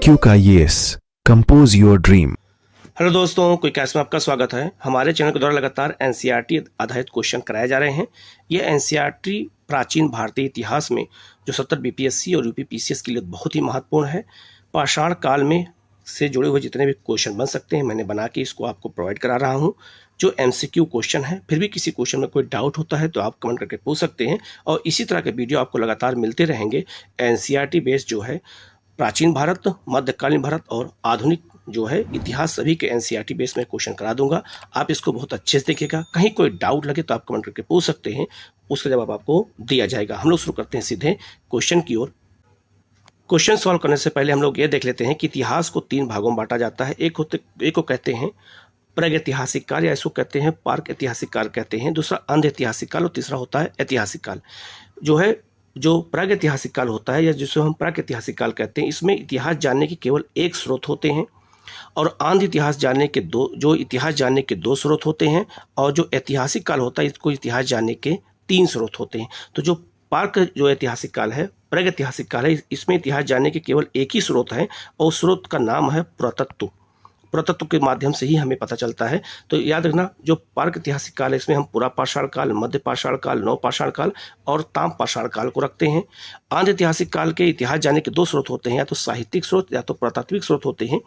MCQ का yes compose your dream. Hello दोस्तों, कोई कैश में आपका स्वागत है। हमारे चैनल के द्वारा लगातार एनसीईआरटी आधारित क्वेश्चन कराए जा रहे हैं। ये एनसीईआरटी प्राचीन भारतीय इतिहास में जो 70 बीपीएससी और यूपी पीसीएस के लिए बहुत ही महत्वपूर्ण है। पाषाण काल में से जुड़े हुए जितने भी क्वेश्चन बन सकते हैं मैंने बना के इसको आपको प्रोवाइड करा रहा हूँ। जो एमसीक्यू क्वेश्चन है, फिर भी किसी क्वेश्चन में कोई डाउट होता है तो आप कमेंट करके पूछ सकते हैं और इसी तरह के वीडियो आपको लगातार मिलते रहेंगे। एनसीईआरटी बेस्ड जो है प्राचीन भारत, मध्यकालीन भारत और आधुनिक जो है इतिहास, सभी के एनसीईआरटी बेस में क्वेश्चन करा दूंगा। आप इसको बहुत अच्छे से देखिएगा। कहीं कोई डाउट लगे तो आप कमेंट करके पूछ सकते हैं, उसका जवाब आपको दिया जाएगा। हम लोग शुरू करते हैं सीधे क्वेश्चन की ओर। क्वेश्चन सॉल्व करने से पहले हम लोग ये देख लेते हैं कि इतिहास को 3 भागों में बांटा जाता है। एक को कहते हैं प्रागैतिहासिक काल, या इसको कहते हैं पार्क ऐतिहासिक काल कहते हैं। दूसरा अंध ऐतिहासिक काल और तीसरा होता है ऐतिहासिक काल। जो प्रागैतिहासिक काल होता है या जिसे हम प्रागैतिहासिक काल कहते हैं, इसमें इतिहास जानने के केवल एक स्रोत होते हैं और आंध इतिहास जानने के दो स्रोत होते हैं। और जो ऐतिहासिक काल होता है, इसको इतिहास जानने के 3 स्रोत होते हैं। तो जो पार्क जो ऐतिहासिक काल है, प्रागैतिहासिक काल है, इसमें इतिहास जानने के केवल एक ही स्रोत है और उस स्रोत का नाम है पुरातत्व। पुरातत्व के माध्यम से ही हमें पता चलता है। तो याद रखना, जो पार्क ऐतिहासिक काल है इसमें हम पुरा पाषाण काल, मध्य पाषाण काल, नव पाषाण काल और ताम पाषाण काल को रखते हैं। आंध ऐतिहासिक काल के इतिहास जानने के 2 स्रोत होते हैं, या तो साहित्यिक स्रोत या तो पुरातात्विक स्रोत होते हैं।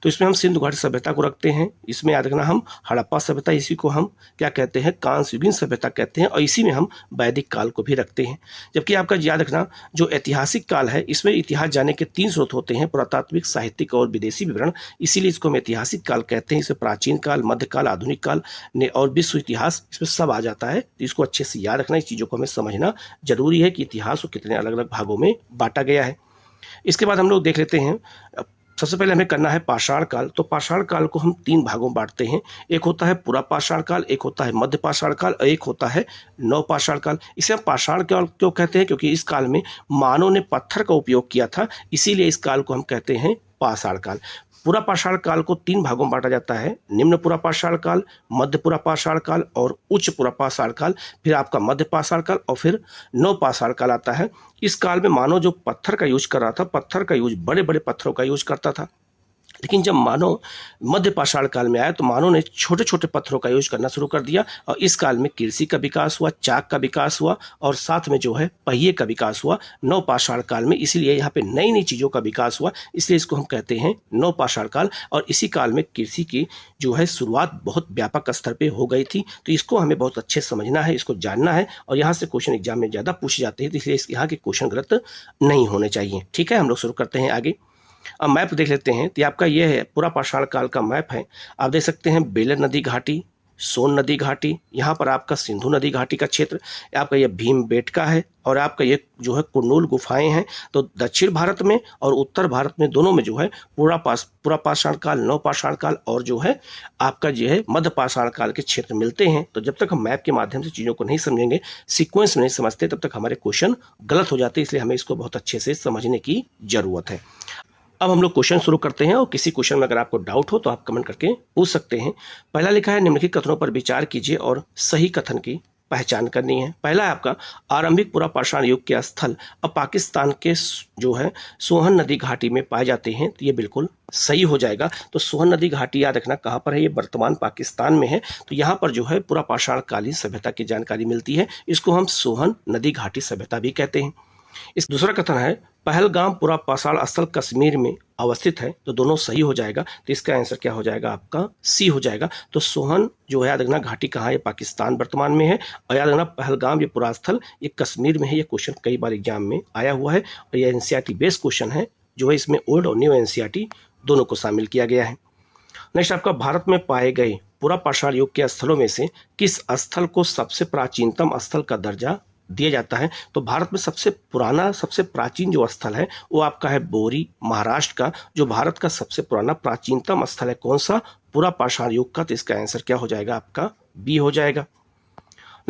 तो इसमें हम सिंधु घाटी सभ्यता को रखते हैं। इसमें याद रखना, हम हड़प्पा सभ्यता, इसी को हम क्या कहते हैं, कांस्य युगीन सभ्यता कहते हैं, और इसी में हम वैदिक काल को भी रखते हैं। जबकि आपका याद रखना, जो ऐतिहासिक काल है इसमें इतिहास जानने के 3 स्रोत होते हैं, पुरातात्विक, साहित्यिक और विदेशी विवरण। इसीलिए इसको हम ऐतिहासिक काल कहते हैं। इसमें प्राचीन काल, मध्यकाल, आधुनिक काल ने और विश्व इतिहास इसमें सब आ जाता है। तो इसको अच्छे से याद रखना, इस चीज़ों को हमें समझना जरूरी है कि इतिहास को कितने अलग अलग भागों में बांटा गया है। इसके बाद हम लोग देख लेते हैं, सबसे पहले हमें करना है पाषाण काल। तो पाषाण काल को हम 3 भागों में बांटते हैं। एक होता है पुरा पाषाण काल, एक होता है मध्य पाषाण काल और एक होता है नव पाषाण काल। इसे हम पाषाण काल क्यों कहते हैं? क्योंकि इस काल में मानव ने पत्थर का उपयोग किया था, इसीलिए इस काल को हम कहते हैं पाषाण काल। पुरा पाषाण काल को 3 भागों में बांटा जाता है, निम्न पुरा पाषाण काल, मध्य पुरा पाषाण काल और उच्च पुरा पाषाण काल। फिर आपका मध्य पाषाण काल और फिर नव पाषाण काल आता है। इस काल में मानव जो पत्थर का यूज कर रहा था, पत्थर का यूज बड़े बड़े पत्थरों का यूज करता था। लेकिन जब मानव मध्य पाषाण काल में आया तो मानव ने छोटे छोटे पत्थरों का यूज करना शुरू कर दिया और इस काल में कृषि का विकास हुआ, चाक का विकास हुआ और साथ में जो है पहिए का विकास हुआ नव पाषाण काल में। इसलिए यहाँ पे नई नई चीज़ों का विकास हुआ, इसलिए इसको हम कहते हैं नव पाषाण काल। और इसी काल में कृषि की जो है शुरुआत बहुत व्यापक स्तर पर हो गई थी। तो इसको हमें बहुत अच्छे समझना है, इसको जानना है और यहाँ से क्वेश्चन एग्जाम में ज़्यादा पूछे जाते हैं, तो इसलिए यहाँ के क्वेश्चन गलत नहीं होने चाहिए। ठीक है, हम लोग शुरू करते हैं आगे। अब मैप देख लेते हैं। तो आपका ये है पूरा पाषाण काल का मैप है। आप देख सकते हैं बेलर नदी घाटी, सोन नदी घाटी, यहाँ पर आपका सिंधु नदी घाटी का क्षेत्र, आपका ये भीमबेटका है और आपका ये जो है कुरनूल गुफाएं हैं। तो दक्षिण भारत में और उत्तर भारत में दोनों में जो है पूरा पाषाण काल, नव पाषाण काल और जो है आपका जो है मध्य पाषाण काल के क्षेत्र मिलते हैं। तो जब तक हम मैप के माध्यम से चीज़ों को नहीं समझेंगे, सीक्वेंस में नहीं समझते, तब तक हमारे क्वेश्चन गलत हो जाते हैं। इसलिए हमें इसको बहुत अच्छे से समझने की जरूरत है। अब हम लोग क्वेश्चन शुरू करते हैं और किसी क्वेश्चन में अगर आपको डाउट हो तो आप कमेंट करके पूछ सकते हैं। पहला लिखा है, निम्नलिखित कथनों पर विचार कीजिए और सही कथन की पहचान करनी है। पहला है आपका, आरंभिक पुरा पाषाण युग के स्थल अब पाकिस्तान के जो है सोहन नदी घाटी में पाए जाते हैं। तो ये बिल्कुल सही हो जाएगा। तो सोहन नदी घाटी याद रखना कहाँ पर है, ये वर्तमान पाकिस्तान में है। तो यहाँ पर जो है पुरा पाषाण कालीन सभ्यता की जानकारी मिलती है। इसको हम सोहन नदी घाटी सभ्यता भी कहते हैं। इस दूसरा कथन है, पहलगाम पुरा पाषाण स्थल कश्मीर में अवस्थित है। तो दोनों सही हो जाएगा। तो इसका आंसर क्या हो जाएगा, आपका सी हो जाएगा। तो सोहन जो है याद रखना घाटी कहाँ है, ये पाकिस्तान वर्तमान में है। और याद रखना पहलगाम ये पुरा स्थल ये कश्मीर में है। ये क्वेश्चन कई बार एग्जाम में आया हुआ है और ये एनसीईआरटी बेस्ड क्वेश्चन है, जो है इसमें ओल्ड और न्यू एनसीईआरटी दोनों को शामिल किया गया है। नेक्स्ट आपका, भारत में पाए गए पुरा पाषाण युग के स्थलों में से किस स्थल को सबसे प्राचीनतम स्थल का दर्जा दिया जाता है? तो भारत में सबसे पुराना, सबसे प्राचीन जो स्थल है वो आपका है बोरी, महाराष्ट्र का। जो भारत का सबसे पुराना प्राचीनतम स्थल है कौन सा, पुरा पाषाण युग का। तो इसका आंसर क्या हो जाएगा, आपका बी हो जाएगा।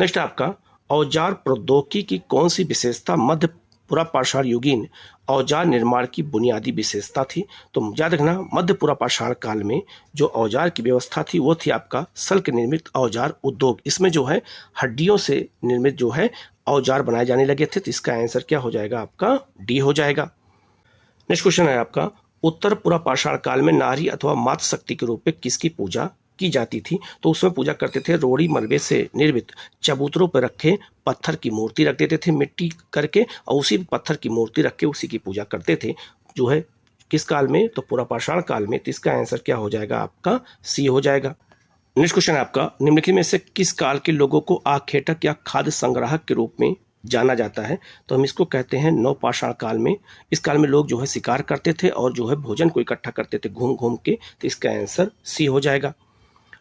नेक्स्ट आपका, औजार प्रौद्योगिकी की कौन सी विशेषता मध्य पुरा पाषाण युगीन औजार निर्माण की बुनियादी विशेषता थी? तो याद रखना, मध्य पुरा पाषाण काल में जो औजार की व्यवस्था थी वो थी आपका सल के निर्मित औजार उद्योग। इसमें जो है हड्डियों से निर्मित जो है औजार बनाए जाने लगे थे। तो इसका आंसर क्या हो जाएगा, आपका डी हो जाएगा। नेक्स्ट क्वेश्चन है आपका, उत्तर पुरापाषाण काल में नारी अथवा मातृ शक्ति के रूप में किसकी पूजा की जाती थी? तो उसमें पूजा करते थे रोड़ी मलबे से निर्मित चबूतरों पर रखे पत्थर की मूर्ति रख देते थे मिट्टी करके, और उसी पत्थर की मूर्ति रख के उसी की पूजा करते थे। जो है किस काल में? तो पुरापाषाण काल में। तो इसका आंसर क्या हो जाएगा आपका? सी हो जाएगा। नेक्स्ट क्वेश्चन है आपका, निम्नलिखित में से किस काल के लोगों को आखेटक या खाद्य संग्राहक के रूप में जाना जाता है? तो हम इसको कहते हैं नवपाषाण काल में। इस काल में लोग जो है शिकार करते थे और जो है भोजन को इकट्ठा करते थे घूम घूम के। तो इसका आंसर सी हो जाएगा।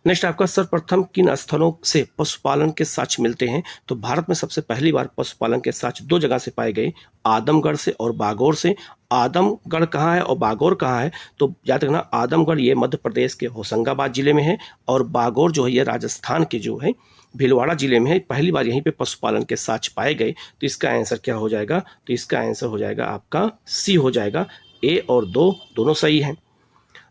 नेक्स्ट आपका, सर्वप्रथम किन स्थलों से पशुपालन के साक्ष्य मिलते हैं? तो भारत में सबसे पहली बार पशुपालन के साक्ष्य दो जगह से पाए गए, आदमगढ़ से और बागौर से। आदमगढ़ कहाँ है और बागौर कहाँ है? तो याद रखना, आदमगढ़ ये मध्य प्रदेश के होशंगाबाद जिले में है, और बागौर जो है ये राजस्थान के जो है भीलवाड़ा जिले में है। पहली बार यहीं पे पशुपालन के साक्ष्य पाए गए। तो इसका आंसर क्या हो जाएगा? तो इसका आंसर हो जाएगा आपका सी हो जाएगा। ए और दो दोनों सही हैं।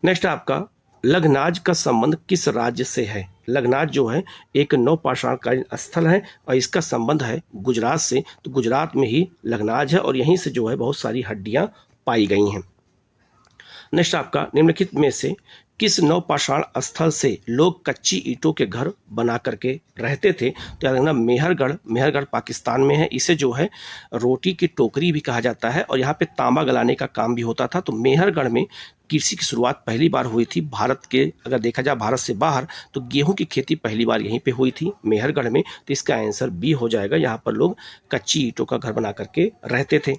नेक्स्ट आपका, लघनाज का संबंध किस राज्य से है? लघनाज जो है एक नवपाषाणकालीन स्थल है और इसका संबंध है गुजरात से। तो गुजरात में ही लघनाज है और यहीं से जो है बहुत सारी हड्डियां पाई गई हैं। नेक्स्ट आपका, निम्नलिखित में से किस नवपाषाण स्थल से लोग कच्ची ईंटों के घर बना करके रहते थे? तो याद रखना, मेहरगढ़। मेहरगढ़ पाकिस्तान में है। इसे जो है रोटी की टोकरी भी कहा जाता है और यहाँ पे तांबा गलाने का काम भी होता था। तो मेहरगढ़ में कृषि की शुरुआत पहली बार हुई थी भारत के, अगर देखा जाए भारत से बाहर, तो गेहूं की खेती पहली बार यहीं पे हुई थी मेहरगढ़ में। तो इसका आंसर बी हो जाएगा। यहाँ पर लोग कच्ची ईंटों का घर बना करके रहते थे।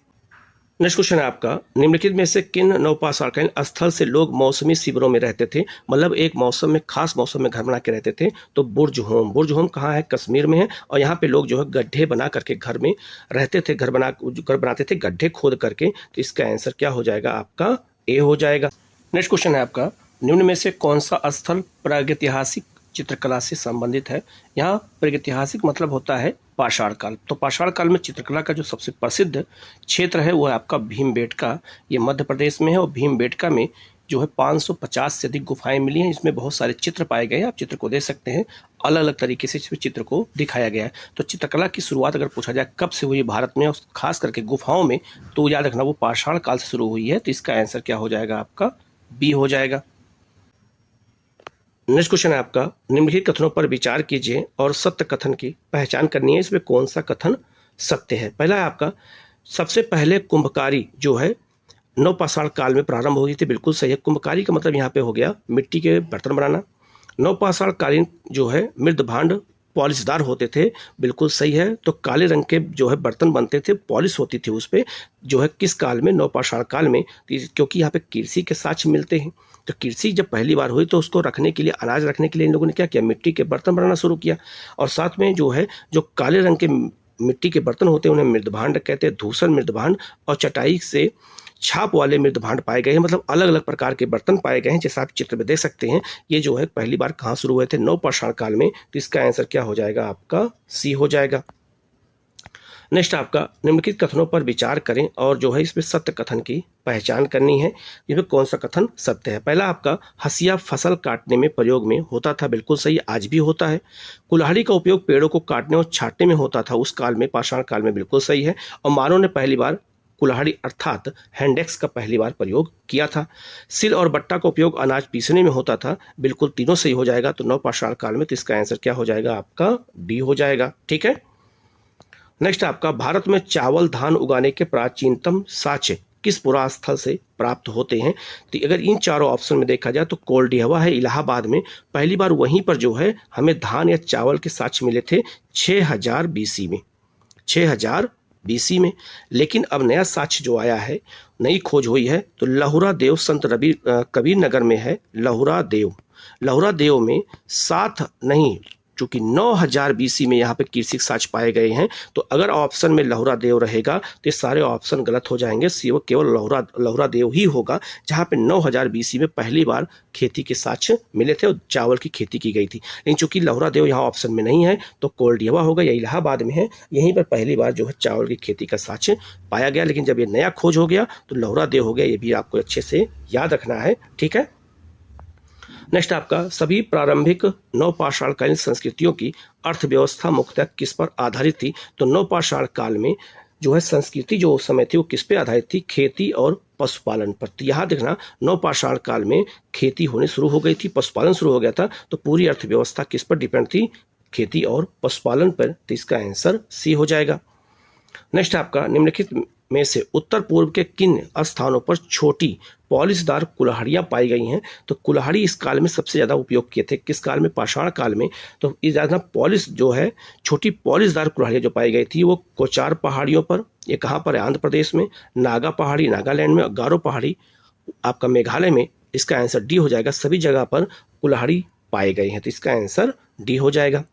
नेक्स्ट क्वेश्चन है आपका, निम्नलिखित में से किन नवपाषाण स्थल से लोग मौसमी शिविरों में रहते थे? मतलब एक मौसम में, खास मौसम में घर बना के रहते थे। तो बुर्ज होम। बुर्ज होम कहाँ है? कश्मीर में है। और यहाँ पे लोग जो है गड्ढे बना करके घर में रहते थे, घर बनाते थे गड्ढे खोद करके। तो इसका आंसर क्या हो जाएगा आपका? ए हो जाएगा। नेक्स्ट क्वेश्चन है आपका, निम्न में से कौन सा स्थल प्रागैतिहासिक चित्रकला से संबंधित है? यहाँ प्रागैतिहासिक मतलब होता है पाषाण काल। तो पाषाण काल में चित्रकला का जो सबसे प्रसिद्ध क्षेत्र है वो है आपका भीमबेटका। ये मध्य प्रदेश में है और भीमबेटका में जो है 550 से अधिक गुफाएं मिली हैं। इसमें बहुत सारे चित्र पाए गए हैं। आप चित्र को देख सकते हैं, अलग अलग तरीके से इसमें चित्र को दिखाया गया है। तो चित्रकला की शुरुआत अगर पूछा जाए कब से हुई भारत में और खास करके गुफाओं में, तो याद रखना वो पाषाण काल से शुरू हुई है। तो इसका आंसर क्या हो जाएगा आपका? बी हो जाएगा। नेक्स्ट क्वेश्चन है आपका, निम्नलिखित कथनों पर विचार कीजिए और सत्य कथन की पहचान करनी है। इसमें कौन सा कथन सत्य है? पहला है आपका, सबसे पहले कुंभकारी जो है नवपाषाण काल में प्रारंभ हुई थी। बिल्कुल सही है। कुंभकारी का मतलब यहाँ पे हो गया मिट्टी के बर्तन बनाना। नवपाषाण कालीन जो है मृद भांड पॉलिशदार होते थे। बिल्कुल सही है। तो काले रंग के जो है बर्तन बनते थे, पॉलिश होती थी उस पर, जो है किस काल में? नवपाषाण काल में। क्योंकि यहाँ पे कृषि के साक्ष्य मिलते हैं। तो कृषि जब पहली बार हुई तो उसको रखने के लिए, अनाज रखने के लिए इन लोगों ने क्या किया? मिट्टी के बर्तन बनाना शुरू किया। और साथ में जो है जो काले रंग के मिट्टी के बर्तन होते हैं उन्हें मृदभांड कहते हैं। धूसर मृदभांड और चटाई से छाप वाले मृदभांड पाए गए हैं। मतलब अलग अलग प्रकार के बर्तन पाए गए हैं, जैसा आप चित्र में देख सकते हैं। ये जो है पहली बार कहाँ शुरू हुए थे? नवपाषाण काल में। तो इसका आंसर क्या हो जाएगा आपका? सी हो जाएगा। नेक्स्ट आपका, निम्नलिखित कथनों पर विचार करें और जो है इसमें सत्य कथन की पहचान करनी है। इसमें कौन सा कथन सत्य है? पहला आपका, हसिया फसल काटने में प्रयोग में होता था। बिल्कुल सही, आज भी होता है। कुल्हाड़ी का उपयोग पेड़ों को काटने और छाटने में होता था उस काल में, पाषाण काल में। बिल्कुल सही है। और मानव ने पहली बार कुल्हाड़ी अर्थात हैंडेक्स का पहली बार प्रयोग किया था। सिल और बट्टा का उपयोग अनाज पीसने में होता था। बिल्कुल तीनों सही हो जाएगा। तो नवपाषाण काल में। तो इसका आंसर क्या हो जाएगा आपका? डी हो जाएगा। ठीक है। नेक्स्ट आपका, भारत में चावल धान उगाने के प्राचीनतम साक्ष्य किस पुरा स्थल से प्राप्त होते हैं? तो अगर इन चारों ऑप्शन में देखा जाए तो कोल्डिहवा है इलाहाबाद में। पहली बार वहीं पर जो है हमें धान या चावल के साक्ष्य मिले थे 6000 बीसी में। 6000 बीसी में। लेकिन अब नया साक्ष्य जो आया है, नई खोज हुई है, तो लहुरा देव संत कबीर नगर में है। लहुरा देव में 7 नहीं, चूंकि 9000 बीसी में यहाँ पे कृषि साक्ष्य पाए गए हैं। तो अगर ऑप्शन में लहुरा देव रहेगा तो ये सारे ऑप्शन गलत हो जाएंगे। केवल लहुरा देव ही होगा जहाँ पे 9000 बीसी में पहली बार खेती के साक्ष्य मिले थे और चावल की खेती की गई थी। लेकिन चूंकि लहुरा देव यहाँ ऑप्शन में नहीं है तो कोल्डिहवा होगा, या इलाहाबाद में है। यहीं पर पहली बार जो है चावल की खेती का साक्ष्य पाया गया। लेकिन जब ये नया खोज हो गया तो लहुरा देव हो गया। ये भी आपको अच्छे से याद रखना है। ठीक है। नेक्स्ट आपका, सभी प्रारंभिक नवपाषाणकालीन संस्कृतियों की अर्थव्यवस्था मुख्यतः किस पर आधारित थी? तो नवपाषाण काल में जो है संस्कृति जो उस समय थी वो किस पे आधारित थी, खेती और पशुपालन पर। तो यहाँ देखना नवपाषाण काल में खेती होनी शुरू हो गई थी, पशुपालन शुरू हो गया था, तो पूरी अर्थव्यवस्था किस पर डिपेंड थी, खेती और पशुपालन पर। तो इसका आंसर सी हो जाएगा। नेक्स्ट आपका निम्नलिखित में से उत्तर पूर्व के किन स्थानों पर छोटी पॉलिशदार कुल्हाड़ियां पाई गई हैं। तो कुल्हाड़ी इस काल में सबसे ज्यादा उपयोग किए थे, किस काल में, पाषाण काल में। तो ये ज्यादा पॉलिश जो है छोटी पॉलिशदार कुल्हाड़ियां जो पाई गई थी वो कोचार पहाड़ियों पर, ये कहाँ पर है, आंध्र प्रदेश में, नागा पहाड़ी नागालैंड में, और गारो पहाड़ी आपका मेघालय में। इसका आंसर डी हो जाएगा, सभी जगह पर कुल्हाड़ी पाए गए हैं। तो इसका आंसर डी हो जाएगा।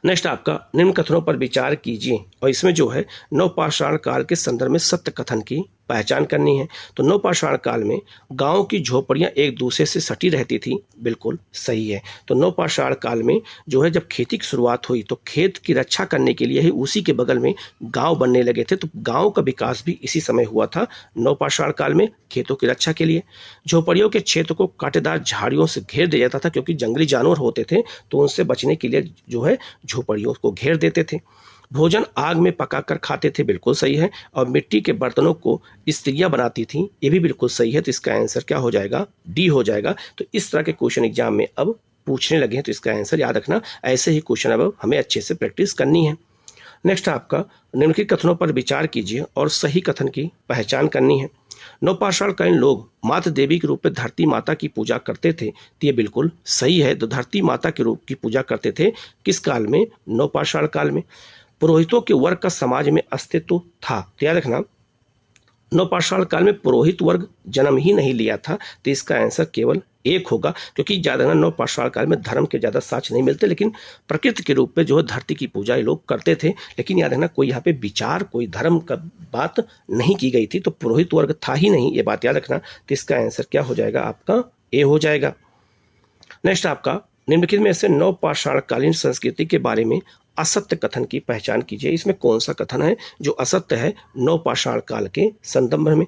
नेक्स्ट आपका निम्न कथनों पर विचार कीजिए, और इसमें जो है नवपाषाण काल के संदर्भ में सत्य कथन की पहचान करनी है। तो नवपाषाण काल में गांव की झोपड़ियां एक दूसरे से सटी रहती थी, बिल्कुल सही है। तो नवपाषाण काल में जो है जब खेती की शुरुआत हुई तो खेत की रक्षा करने के लिए ही उसी के बगल में गांव बनने लगे थे। तो गांव का विकास भी इसी समय हुआ था, नवपाषाण काल में, खेतों की रक्षा के लिए। झोपड़ियों के क्षेत्र को कांटेदार झाड़ियों से घेर दिया जाता था, क्योंकि जंगली जानवर होते थे तो उनसे बचने के लिए जो है झोपड़ियों को घेर देते थे। भोजन आग में पकाकर खाते थे, बिल्कुल सही है। और मिट्टी के बर्तनों को स्त्रियां बनाती थीं, ये भी बिल्कुल सही है। तो इसका आंसर क्या हो जाएगा, डी हो जाएगा। तो इस तरह के क्वेश्चन एग्जाम में अब पूछने लगे हैं, तो इसका आंसर याद रखना, ऐसे ही क्वेश्चन अब हमें अच्छे से प्रैक्टिस करनी है। नेक्स्ट आपका निम्नलिखित कथनों पर विचार कीजिए और सही कथन की पहचान करनी है। नवपाषाणकालीन लोग मातृ देवी के रूप में धरती माता की पूजा करते थे, तो ये बिल्कुल सही है। तो धरती माता के रूप की पूजा करते थे किस काल में, नवपाषाण काल में। पुरोहितों के वर्ग का समाज में अस्तित्व था, तो याद रखना नवपाषाण काल में पुरोहित वर्ग जन्म ही नहीं लिया था। तो इसका आंसर केवल एक होगा, क्योंकि ज्यादा नवपाषाण काल में धर्म के ज्यादा साक्ष्य नहीं मिलते, लेकिन प्रकृति के रूप में जो है धरती की पूजा ये लोग करते थे। लेकिन याद रखना कोई यहाँ पे विचार, कोई धर्म का बात नहीं की गई थी, तो पुरोहित वर्ग था ही नहीं, ये बात याद रखना। तो इसका आंसर क्या हो जाएगा, आपका ए हो जाएगा। नेक्स्ट आपका निम्नलिखित में से नवपाषाणकालीन संस्कृति के बारे में असत्य कथन की पहचान कीजिए। इसमें कौन सा कथन है जो असत्य है नवपाषाण काल के संदर्भ में।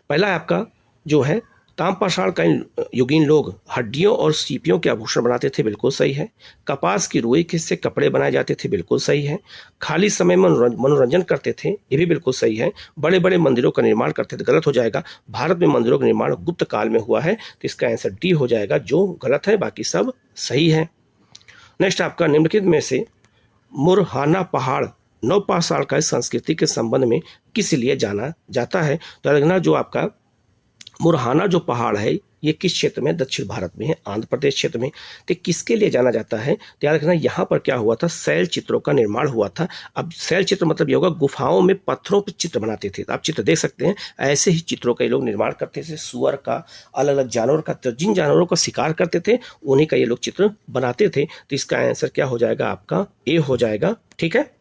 पहला आपका जो है ताम्रपाषाणकालीन युगीन लोग हड्डियों और सीपियों के आभूषण बनाते थे, बिल्कुल सही है। कपास की रुई से कपड़े बनाए जाते थे, बिल्कुल सही है। खाली समय में मनोरंजन करते थे, ये भी बिल्कुल सही है। बड़े बड़े मंदिरों का निर्माण करते थे, गलत हो जाएगा। भारत में मंदिरों का निर्माण गुप्त काल में हुआ है, तो इसका आंसर डी हो जाएगा, जो गलत है, बाकी सब सही है। नेक्स्ट आपका निम्नलिखित में से मुरहाना पहाड़ नवपाषाण काल संस्कृति के संबंध में किस लिए जाना जाता है। तो देखना जो आपका मुरहाना जो पहाड़ है ये किस क्षेत्र में, दक्षिण भारत में है, आंध्र प्रदेश क्षेत्र में। तो किसके लिए जाना जाता है, तो याद रखना यहाँ पर क्या हुआ था, शैल चित्रों का निर्माण हुआ था। अब शैल चित्र मतलब ये होगा गुफाओं में पत्थरों पर चित्र बनाते थे। आप चित्र देख सकते हैं, ऐसे ही चित्रों का ये लोग निर्माण करते थे, सुअर का, अलग अलग जानवर का। तो जिन जानवरों का शिकार करते थे उन्हीं का ये लोग चित्र बनाते थे। तो इसका आंसर क्या हो जाएगा, आपका ए हो जाएगा, ठीक है।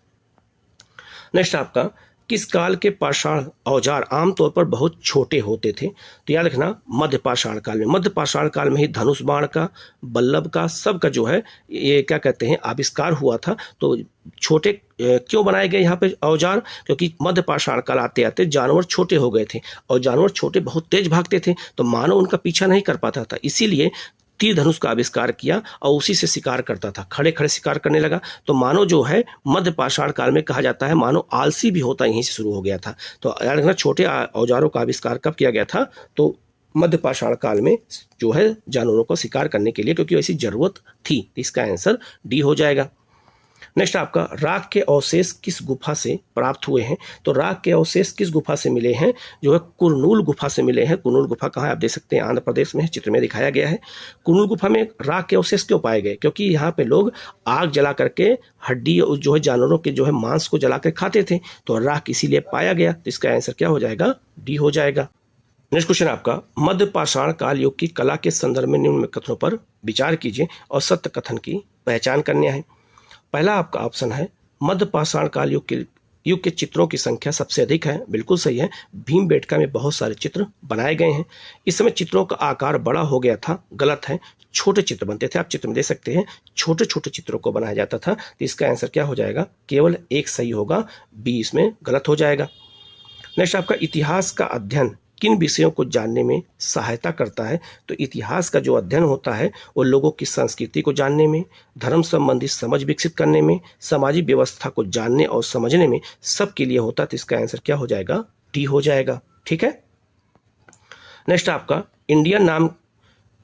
नेक्स्ट आपका किस काल के पाषाण औजार आमतौर पर बहुत छोटे होते थे। तो याद रखना मध्य पाषाण काल में, मध्य पाषाण काल में ही धनुष बाण का, बल्लभ का, सब का जो है ये क्या कहते हैं आविष्कार हुआ था। तो छोटे क्यों बनाए गए यहाँ पे औजार, क्योंकि मध्य पाषाण काल आते आते जानवर छोटे हो गए थे, और जानवर छोटे बहुत तेज भागते थे, तो मानव उनका पीछा नहीं कर पाता था। इसीलिए तीर धनुष का आविष्कार किया और उसी से शिकार करता था, खड़े खड़े शिकार करने लगा। तो मानव जो है मध्य पाषाण काल में कहा जाता है मानव आलसी भी होता यहीं से शुरू हो गया था। तो याद रखना छोटे औजारों का आविष्कार कब किया गया था, तो मध्य पाषाण काल में जो है जानवरों को शिकार करने के लिए, क्योंकि ऐसी जरूरत थी। इसका आंसर डी हो जाएगा। नेक्स्ट आपका राख के अवशेष किस गुफा से प्राप्त हुए हैं। तो राख के अवशेष किस गुफा से मिले हैं, जो है कुरनूल गुफा से मिले हैं। कुरनूल गुफा कहाँ है, आप देख सकते हैं आंध्र प्रदेश में, चित्र में दिखाया गया है। कुरनूल गुफा में राख के अवशेष क्यों पाए गए, क्योंकि यहाँ पे लोग आग जला करके हड्डी जो है जानवरों के जो है मांस को जला कर खाते थे, तो राख इसीलिए पाया गया। तो इसका आंसर क्या हो जाएगा, डी हो जाएगा। नेक्स्ट क्वेश्चन आपका मध्य पाषाण काल युग की कला के संदर्भ में निम्न कथनों पर विचार कीजिए और सत्य कथन की पहचान करनी है। पहला आपका ऑप्शन है मध्य पाषाण काल युग के चित्रों की संख्या सबसे अधिक है, बिल्कुल सही है। भीमबेटका में बहुत सारे चित्र बनाए गए हैं। इस समय चित्रों का आकार बड़ा हो गया था, गलत है। छोटे चित्र बनते थे, आप चित्र में देख सकते हैं, छोटे छोटे चित्रों को बनाया जाता था। तो इसका आंसर क्या हो जाएगा, केवल एक सही होगा, बी इसमें गलत हो जाएगा। नेक्स्ट आपका इतिहास का अध्ययन किन विषयों को जानने में सहायता करता है? तो इतिहास का जो अध्ययन होता है वो लोगों की संस्कृति को जानने में, धर्म संबंधी समझ विकसित करने में, सामाजिक व्यवस्था को जानने और समझने में सबके लिए होता है। तो इसका आंसर क्या हो जाएगा? डी हो जाएगा। ठीक है। नेक्स्ट आपका इंडिया नाम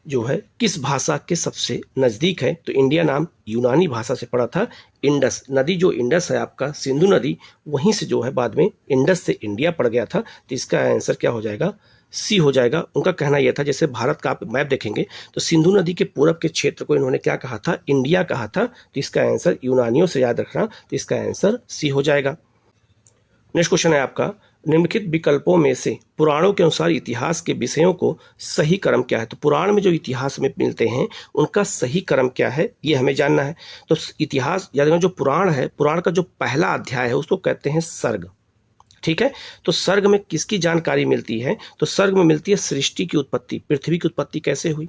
जो है किस भाषा के सबसे नजदीक है? तो इंडिया नाम यूनानी भाषा से पड़ा था। इंडस नदी, जो इंडस है आपका सिंधु नदी, वहीं से जो है बाद में इंडस से इंडिया पड़ गया था। तो इसका आंसर क्या हो जाएगा? सी हो जाएगा। उनका कहना यह था, जैसे भारत का आप मैप देखेंगे तो सिंधु नदी के पूरब के क्षेत्र को इन्होंने क्या कहा था? इंडिया कहा था। तो इसका आंसर यूनानियों से याद रखना। तो इसका आंसर सी हो जाएगा। नेक्स्ट क्वेश्चन है आपका, निम्नलिखित विकल्पों में से पुराणों के अनुसार इतिहास के विषयों को सही क्रम क्या है? तो पुराण में जो इतिहास में मिलते हैं उनका सही क्रम क्या है, ये हमें जानना है। तो इतिहास याद रखना, जो पुराण है, पुराण का जो पहला अध्याय है उसको कहते हैं सर्ग। ठीक है। तो सर्ग में किसकी जानकारी मिलती है? तो सर्ग में मिलती है सृष्टि की उत्पत्ति, पृथ्वी की उत्पत्ति कैसे हुई।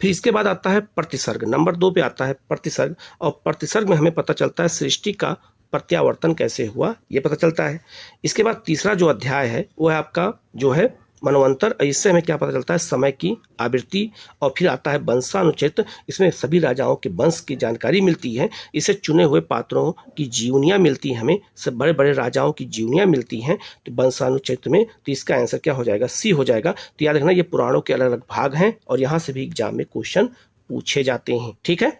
फिर इसके बाद आता है प्रतिसर्ग, नंबर 2 पे आता है प्रतिसर्ग, और प्रतिसर्ग में हमें पता चलता है सृष्टि का प्रत्यावर्तन कैसे हुआ, ये पता चलता है। इसके बाद तीसरा जो अध्याय है वो है आपका जो है मनवंतर, इससे हमें क्या पता चलता है? समय की आवृत्ति। और फिर आता है वंशानुचरित, इसमें सभी राजाओं के वंश की जानकारी मिलती है। इससे चुने हुए पात्रों की जीवनियाँ मिलती हैं, हमें सब बड़े बड़े राजाओं की जीवनियाँ मिलती हैं तो वंशानुचरित में। तो इसका आंसर क्या हो जाएगा? सी हो जाएगा। तो याद रखना ये पुराणों के अलग अलग भाग हैं और यहाँ से भी एग्जाम में क्वेश्चन पूछे जाते हैं। ठीक है।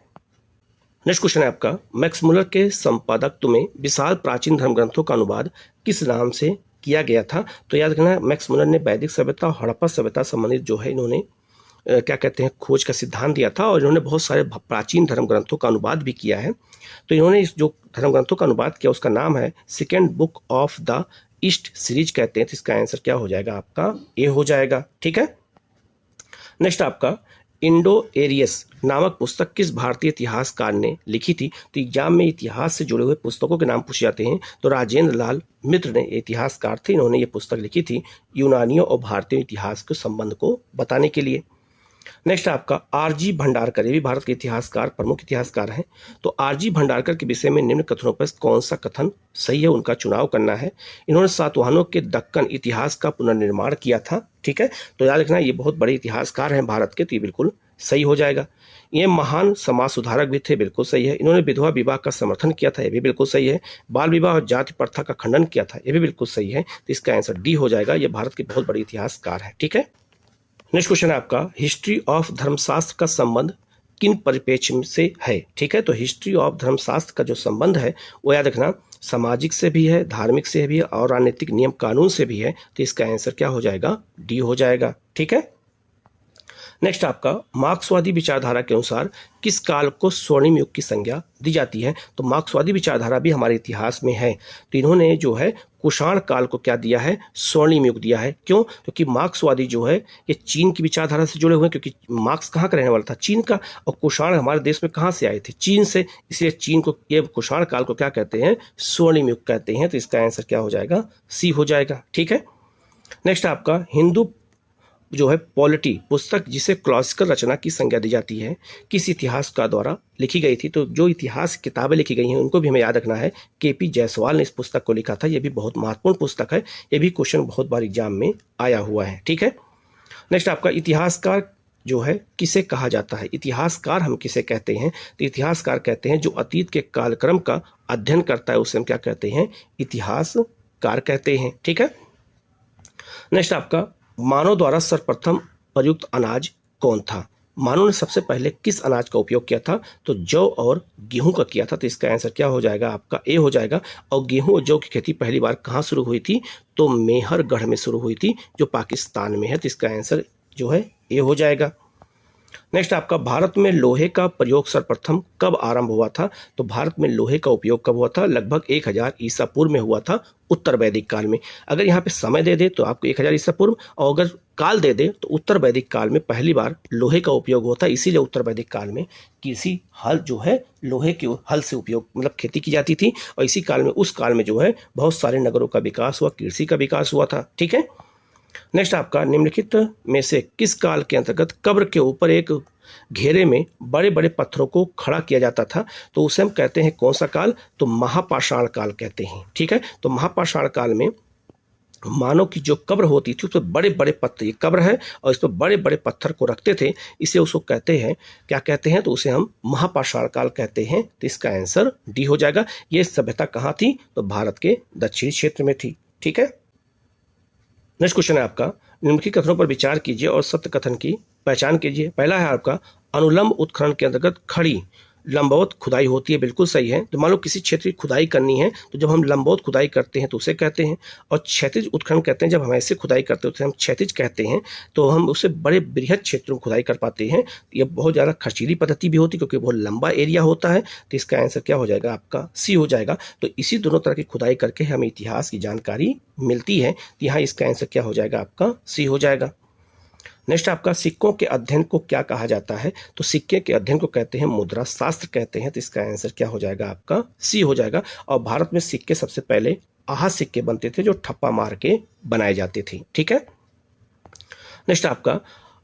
नेक्स्ट क्वेश्चन है आपका, मैक्स मुलर के संपादकत्व में विशाल प्राचीन धर्म ग्रंथों का अनुवाद किस नाम से किया गया था? तो याद रखना मैक्स मुलर ने वैदिक सभ्यता और हड़प्पा सभ्यता संबंधित जो है इन्होंने क्या कहते हैं खोज का सिद्धांत दिया था, और इन्होंने बहुत सारे प्राचीन धर्म ग्रंथों का अनुवाद भी किया है। तो इन्होंने इस जो धर्म ग्रंथों का अनुवाद किया उसका नाम है second book of the east series कहते हैं। तो इसका आंसर क्या हो जाएगा? आपका ए हो जाएगा। ठीक है। नेक्स्ट आपका इंडो एरियस नामक पुस्तक किस भारतीय इतिहासकार ने लिखी थी? तो एग्जाम में इतिहास से जुड़े हुए पुस्तकों के नाम पूछे जाते हैं। तो राजेंद्र लाल मित्र ने इतिहासकार थे, इन्होंने ये पुस्तक लिखी थी यूनानियों और भारतीय इतिहास के संबंध को बताने के लिए। नेक्स्ट आपका आरजी भंडारकर, ये भी भारत के इतिहासकार, प्रमुख इतिहासकार हैं। तो आरजी भंडारकर के विषय में निम्न कथनों पर कौन सा कथन सही है, उनका चुनाव करना है। इन्होंने सातवाहनों के दक्कन इतिहास का पुनर्निर्माण किया था। ठीक है। तो याद रखना ये बहुत बड़े इतिहासकार हैं भारत के, तो ये बिल्कुल सही हो जाएगा। ये महान समाज सुधारक भी थे, बिल्कुल सही है। इन्होंने विधवा विवाह का समर्थन किया था, ये भी बिल्कुल सही है। बाल विवाह और जाति प्रथा का खंडन किया था, ये भी बिल्कुल सही है। तो इसका आंसर डी हो जाएगा। ये भारत के बहुत बड़े इतिहासकार है। ठीक है। नेक्स्ट क्वेश्चन है आपका, हिस्ट्री ऑफ धर्मशास्त्र का संबंध किन परिप्रेक्ष्य से है? ठीक है। तो हिस्ट्री ऑफ धर्मशास्त्र का जो संबंध है वो याद रखना सामाजिक से भी है, धार्मिक से भी है और राजनीतिक नियम कानून से भी है। तो इसका आंसर क्या हो जाएगा? डी हो जाएगा। ठीक है। नेक्स्ट आपका मार्क्सवादी विचारधारा के अनुसार किस काल को स्वर्णिम युग की संज्ञा दी जाती है? तो मार्क्सवादी विचारधारा भी हमारे इतिहास में है। तो इन्होंने जो है कुषाण काल को क्या दिया है? स्वर्णिम युग दिया है। क्यों? क्योंकि मार्क्सवादी जो है ये चीन की विचारधारा से जुड़े हुए हैं, क्योंकि मार्क्स कहाँ का रहने वाला था? चीन का। और कुषाण हमारे देश में कहाँ से आए थे? चीन से। इसलिए चीन को, ये कुषाण काल को क्या कहते हैं? स्वर्णिम युग कहते हैं। तो इसका आंसर क्या हो जाएगा? सी हो जाएगा। ठीक है। नेक्स्ट आपका हिंदू जो है पॉलिटी पुस्तक जिसे क्लासिकल रचना की संज्ञा दी जाती है किस इतिहासकार द्वारा लिखी गई थी? तो जो इतिहास किताबें लिखी गई हैं उनको भी हमें याद रखना है। केपी जायसवाल ने इस पुस्तक को लिखा था। ये भी बहुत महत्वपूर्ण पुस्तक है, ये भी क्वेश्चन बहुत बार एग्जाम में आया हुआ है। ठीक है। नेक्स्ट आपका इतिहासकार जो है किसे कहा जाता है? इतिहासकार हम किसे कहते हैं? तो इतिहासकार कहते हैं जो अतीत के कालक्रम का अध्ययन करता है, उसे हम क्या कहते हैं? इतिहासकार कहते हैं। ठीक है। नेक्स्ट आपका मानव द्वारा सर्वप्रथम प्रयुक्त अनाज कौन था? मानव ने सबसे पहले किस अनाज का उपयोग किया था? तो जौ और गेहूं का किया था। तो इसका आंसर क्या हो जाएगा? आपका ए हो जाएगा। और गेहूं और जौ की खेती पहली बार कहाँ शुरू हुई थी? तो मेहरगढ़ में शुरू हुई थी, जो पाकिस्तान में है। तो इसका आंसर जो है ए हो जाएगा। नेक्स्ट आपका भारत में लोहे का प्रयोग सर्वप्रथम कब आरंभ हुआ था? तो भारत में लोहे का उपयोग कब हुआ था? लगभग 1000 ईसा पूर्व में हुआ था, उत्तर वैदिक काल में। अगर यहाँ पे समय दे दे तो आपको 1000 ईसा पूर्व, और अगर काल दे दे तो उत्तर वैदिक काल में पहली बार लोहे का उपयोग होता है। इसीलिए उत्तर वैदिक काल में किसी हल जो है लोहे के हल से उपयोग मतलब खेती की जाती थी, और इसी काल में उस काल में जो है बहुत सारे नगरों का विकास हुआ, कृषि का विकास हुआ था। ठीक है। नेक्स्ट आपका निम्नलिखित में से किस काल के अंतर्गत कब्र के ऊपर एक घेरे में बड़े बड़े पत्थरों को खड़ा किया जाता था? तो उसे हम कहते हैं कौन सा काल? तो महापाषाण काल कहते हैं। ठीक है। तो महापाषाण काल में मानव की जो कब्र होती थी उस पर बड़े बड़े पत्थर, ये कब्र है और इस पर बड़े बड़े पत्थर को रखते थे, इसे उसको कहते हैं, क्या कहते हैं, तो उसे हम महापाषाण काल कहते हैं। तो इसका आंसर डी हो जाएगा। ये सभ्यता कहाँ थी, तो भारत के दक्षिणी क्षेत्र में थी। ठीक है, नेक्स्ट क्वेश्चन है आपका, निम्नलिखित कथनों पर विचार कीजिए और सत्य कथन की पहचान कीजिए। पहला है आपका, अनुलंब उत्खनन के अंतर्गत खड़ी लंबवत खुदाई होती है, बिल्कुल सही है। तो मान लो किसी क्षेत्र की खुदाई करनी है तो जब हम लंबवत खुदाई करते हैं तो उसे कहते हैं, और क्षैतिज उत्खनन कहते हैं जब हम ऐसे खुदाई करते हैं तो हम क्षैतिज कहते हैं। तो हम उससे बड़े बृहद क्षेत्रों में खुदाई कर पाते हैं। यह बहुत ज़्यादा खर्चीली पद्धति भी होती है क्योंकि बहुत लंबा एरिया होता है। तो इसका आंसर क्या हो जाएगा, आपका सी हो जाएगा। तो इसी दोनों तरह की खुदाई करके हमें इतिहास की जानकारी मिलती है। तो यहाँ इसका आंसर क्या हो जाएगा, आपका सी हो जाएगा। नेक्स्ट आपका, सिक्कों के अध्ययन को क्या कहा जाता है, तो सिक्के के अध्ययन को कहते हैं मुद्रा शास्त्र कहते हैं। तो इसका आंसर क्या हो जाएगा, आपका सी हो जाएगा। और भारत में सिक्के सबसे पहले आहत सिक्के बनते थे जो ठप्पा मार के बनाए जाते थे। ठीक है, नेक्स्ट आपका,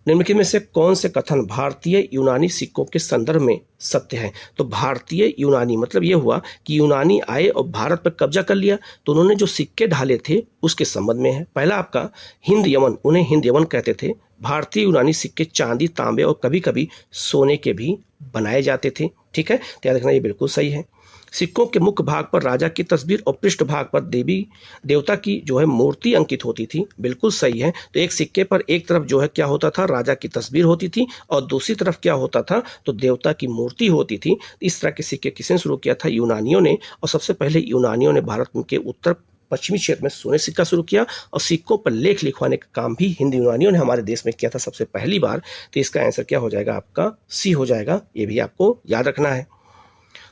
निम्नलिखित में से कौन से कथन भारतीय यूनानी सिक्कों के संदर्भ में सत्य है। तो भारतीय यूनानी मतलब यह हुआ कि यूनानी आए और भारत पर कब्जा कर लिया, तो उन्होंने जो सिक्के ढाले थे उसके संबंध में है। पहला आपका, हिंद यमन, उन्हें हिंद यमन कहते थे। भारतीय यूनानी सिक्के चांदी, तांबे और कभी कभी सोने के भी बनाए जाते थे। ठीक है, तो याद रखना ये बिल्कुल सही है। सिक्कों के मुख्य भाग पर राजा की तस्वीर और पृष्ठ भाग पर देवी देवता की जो है मूर्ति अंकित होती थी, बिल्कुल सही है। तो एक सिक्के पर एक तरफ जो है क्या होता था, राजा की तस्वीर होती थी और दूसरी तरफ क्या होता था, तो देवता की मूर्ति होती थी। इस तरह के सिक्के किसने शुरू किया था, यूनानियों ने। और सबसे पहले यूनानियों ने भारत के उत्तर पश्चिमी क्षेत्र में सोने सिक्का शुरू किया और सिक्कों पर लेख लिखवाने का काम भी हिंद यूनानियों ने हमारे देश में किया था सबसे पहली बार। तो इसका आंसर क्या हो जाएगा, आपका सी हो जाएगा। ये भी आपको याद रखना है।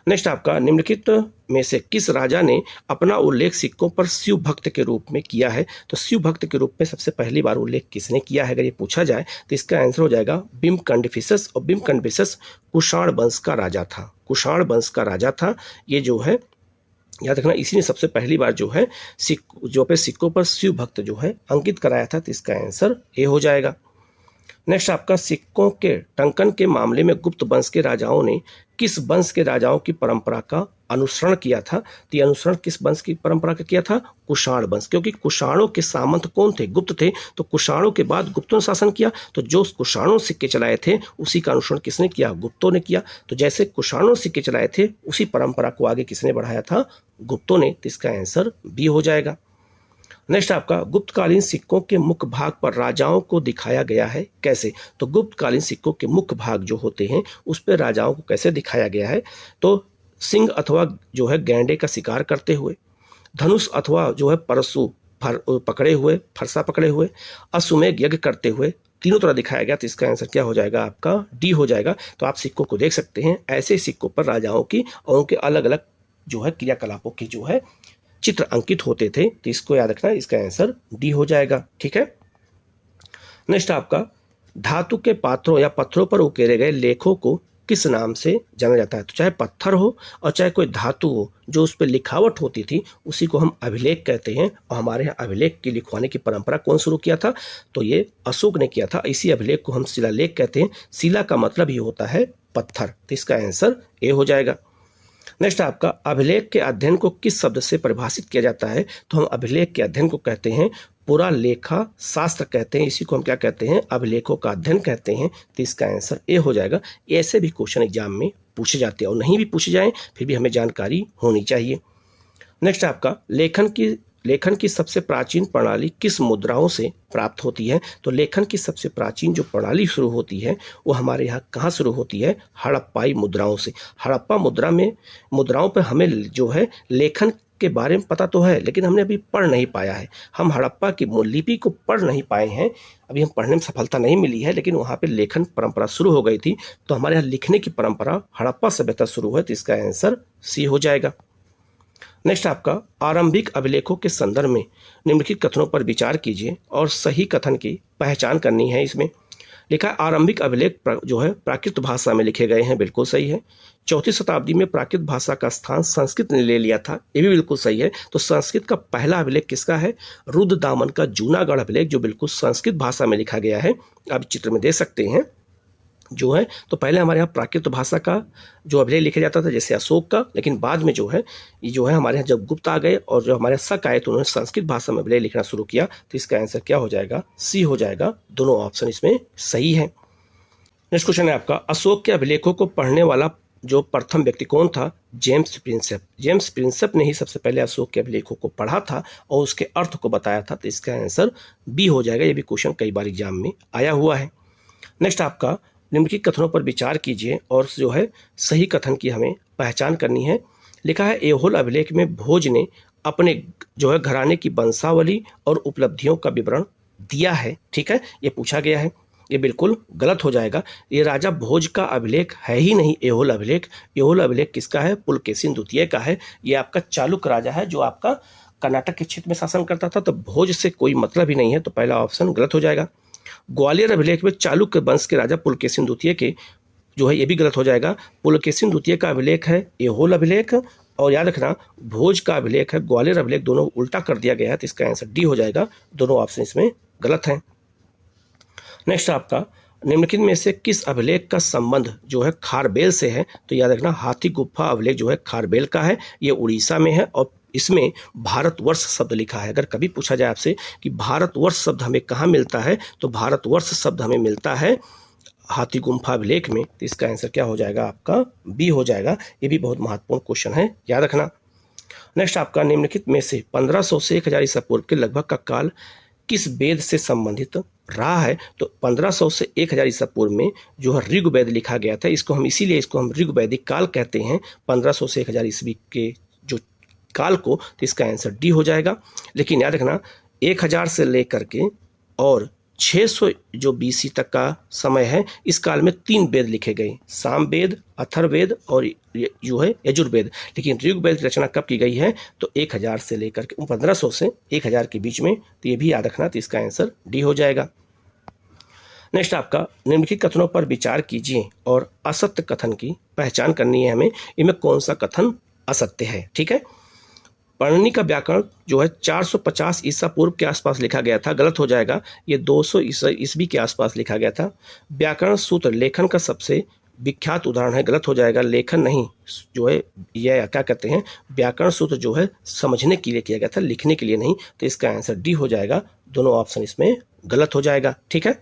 नेक्स्ट आपका, निम्नलिखित में से किस राजा ने अपना उल्लेख सिक्कों पर शिव भक्त के रूप में किया है। तो शिव भक्त के रूप में सबसे पहली बार उल्लेख किसने किया है, अगर ये पूछा जाए तो इसका आंसर हो जाएगा बिम्बकंडफिसस। और बिम्बकंडफिसस कुषाण वंश का राजा था, कुषाण वंश का राजा था। ये जो है याद रखना, इसी ने सबसे पहली बार जो है सिक्कों पर शिव भक्त जो है अंकित कराया था। तो इसका आंसर ए हो जाएगा। नेक्स्ट आपका, सिक्कों के टंकन के मामले में गुप्त वंश के राजाओं ने किस वंश के राजाओं की परंपरा का अनुसरण किया था। तो ये अनुसरण किस वंश की परंपरा का किया था, कुषाण वंश, क्योंकि कुषाणों के सामंत कौन थे, गुप्त थे। तो कुषाणों के बाद गुप्तों ने शासन किया, तो जो कुषाणों सिक्के चलाए थे उसी का अनुसरण किसने किया, गुप्तों ने किया। तो जैसे कुषाणों सिक्के चलाए थे उसी परंपरा को आगे किसने बढ़ाया था, गुप्तों ने। तो इसका आंसर बी हो जाएगा। नेक्स्ट आपका, गुप्तकालीन सिक्कों के मुख्य भाग पर राजाओं को दिखाया गया है कैसे। तो गुप्तकालीन सिक्कों के मुख्य भाग जो होते हैं उस पर राजाओं को कैसे दिखाया गया है, तो सिंह अथवा जो है गैंडे का शिकार करते हुए, धनुष अथवा जो है परशु पकड़े हुए, फरसा पकड़े हुए, अश्वमेध यज्ञ करते हुए, तीनों तरह दिखाया गया। तो इसका आंसर क्या हो जाएगा, आपका डी हो जाएगा। तो आप सिक्कों को देख सकते हैं, ऐसे सिक्कों पर राजाओं की और उनके अलग अलग जो है क्रियाकलापों की जो है चित्र अंकित होते थे। तो इसको याद रखना, इसका आंसर डी हो जाएगा। ठीक है, नेक्स्ट आपका, धातु के पात्रों या पत्थरों पर उकेरे गए लेखों को किस नाम से जाना जाता है। तो चाहे पत्थर हो और चाहे कोई धातु हो, जो उस पर लिखावट होती थी उसी को हम अभिलेख कहते हैं। और हमारे यहाँ अभिलेख की लिखवाने की परंपरा कौन शुरू किया था, तो ये अशोक ने किया था। इसी अभिलेख को हम शिलालेख कहते हैं। शिला का मतलब ही होता है पत्थर। तो इसका आंसर ए हो जाएगा। नेक्स्ट आपका, अभिलेख के अध्ययन को किस शब्द से परिभाषित किया जाता है। तो हम अभिलेख के अध्ययन को कहते हैं पुरालेखा शास्त्र कहते हैं। इसी को हम क्या कहते हैं, अभिलेखों का अध्ययन कहते हैं। तो इसका आंसर ए हो जाएगा। ऐसे भी क्वेश्चन एग्जाम में पूछे जाते हैं और नहीं भी पूछे जाएं फिर भी हमें जानकारी होनी चाहिए। नेक्स्ट आपका, लेखन की सबसे प्राचीन प्रणाली किस मुद्राओं से प्राप्त होती है। तो लेखन की सबसे प्राचीन जो प्रणाली शुरू होती है वो हमारे यहाँ कहाँ शुरू होती है, हड़प्पाई मुद्राओं से। हड़प्पा मुद्राओं पर हमें जो है लेखन के बारे में पता तो है लेकिन हमने अभी पढ़ नहीं पाया है। हम हड़प्पा की लिपि को पढ़ नहीं पाए हैं, अभी हम पढ़ने में सफलता नहीं मिली है, लेकिन वहाँ पे लेखन परंपरा शुरू हो गई थी। तो हमारे यहाँ लिखने की परंपरा हड़प्पा सभ्यता शुरू है। तो इसका आंसर सी हो जाएगा। नेक्स्ट आपका, आरंभिक अभिलेखों के संदर्भ में निम्नलिखित कथनों पर विचार कीजिए और सही कथन की पहचान करनी है। इसमें लिखा है आरंभिक अभिलेख जो है प्राकृत भाषा में लिखे गए हैं, बिल्कुल सही है। 4वीं शताब्दी में प्राकृत भाषा का स्थान संस्कृत ने ले लिया था, ये भी बिल्कुल सही है। तो संस्कृत का पहला अभिलेख किसका है, रुद्रदामन का जूनागढ़ अभिलेख, जो बिल्कुल संस्कृत भाषा में लिखा गया है। आप चित्र में देख सकते हैं। जो है, तो पहले हमारे यहाँ प्राकृत भाषा का जो अभिलेख लिखा जाता था, जैसे अशोक का, लेकिन बाद में जो है ये जो है हमारे यहाँ जब गुप्त आ गए और जो हमारे शक आए तो उन्होंने संस्कृत भाषा में अभिलेख लिखना शुरू किया। तो इसका आंसर क्या हो जाएगा? सी हो जाएगा। दोनों ऑप्शन इसमें सही है। नेक्स्ट क्वेश्चन है आपका, अशोक के अभिलेखों को पढ़ने वाला जो प्रथम व्यक्ति कौन था? James Prinsep. जेम्स प्रिंसेप ने ही सबसे पहले अशोक के अभिलेखों को पढ़ा था और उसके अर्थ को बताया था। तो इसका आंसर बी हो जाएगा। ये भी क्वेश्चन कई बार एग्जाम में आया हुआ है। नेक्स्ट आपका, निम्नलिखित कथनों पर विचार कीजिए और जो है सही कथन की हमें पहचान करनी है। लिखा है, ऐहोल अभिलेख में भोज ने अपने जो है घराने की वंशावली और उपलब्धियों का विवरण दिया है। ठीक है, ये पूछा गया है, ये बिल्कुल गलत हो जाएगा। ये राजा भोज का अभिलेख है ही नहीं ऐहोल अभिलेख। ऐहोल अभिलेख किसका है? पुलकेशिन द्वितीय का है। ये आपका चालुक्य राजा है जो आपका कर्नाटक के क्षेत्र में शासन करता था, तो भोज से कोई मतलब ही नहीं है। तो पहला ऑप्शन गलत हो जाएगा। ग्वालियर अभिलेख में चालुक्य वंश के राजा पुलकेशिन द्वितीय के जो है ये भी गलत हो जाएगा। पुलकेशिन द्वितीय का अभिलेख है ऐहोल अभिलेख, और याद रखना भोज का अभिलेख है ग्वालियर अभिलेख, दोनों उल्टा कर दिया गया है। तो इसका आंसर डी हो जाएगा। दोनों ऑप्शन इसमें गलत हैं। नेक्स्ट आपका, निम्नलिखित में से किस अभिलेख का संबंध जो है खारबेल से है? तो याद रखना हाथी गुफा अभिलेख जो है खारबेल का है, ये उड़ीसा में है और इसमें भारतवर्ष शब्द लिखा है। अगर कभी पूछा जाए आपसे कि भारतवर्ष शब्द हमें कहाँ मिलता है, तो भारतवर्ष शब्द हमें मिलता है हाथी गुफा अभिलेख में। तो इसका आंसर क्या हो जाएगा? आपका बी हो जाएगा। ये भी बहुत महत्वपूर्ण क्वेश्चन है, याद रखना। नेक्स्ट आपका, निम्नलिखित में से 1500 से 1000 ईसा पूर्व के लगभग का काल किस वेद से संबंधित रहा है? तो 1500 से 1000 ईसा पूर्व में जो है ऋग्वेद लिखा गया था। इसको हम इसीलिए इसको हम ऋग्वैदिक काल कहते हैं, 1500 से 1000 ईस्वी के जो काल को। तो इसका आंसर डी हो जाएगा। लेकिन याद रखना 1000 से लेकर के और 600 जो बीसी तक का समय है, इस काल में 3 वेद लिखे गए, सामवेद, अथर्ववेद और जो है यजुर्वेद। लेकिन ऋग्वेद की रचना कब की गई है? तो 1000 से लेकर के 1500 से 1000 के बीच में। तो ये भी याद रखना। तो इसका आंसर डी हो जाएगा। नेक्स्ट आपका, निम्नलिखित कथनों पर विचार कीजिए और असत्य कथन की पहचान करनी है हमें। इनमें कौन सा कथन असत्य है? ठीक है, पाणिनि का व्याकरण जो है 450 ईसा पूर्व के आसपास लिखा गया था, गलत हो जाएगा। ये 200 ईस्वी के आसपास लिखा गया था। व्याकरण सूत्र लेखन का सबसे विख्यात उदाहरण है, गलत हो जाएगा। लेखन नहीं, जो है यह क्या कहते हैं, व्याकरण सूत्र जो है समझने के लिए किया गया था, लिखने के लिए नहीं। तो इसका आंसर डी हो जाएगा। दोनों ऑप्शन इसमें गलत हो जाएगा। ठीक है,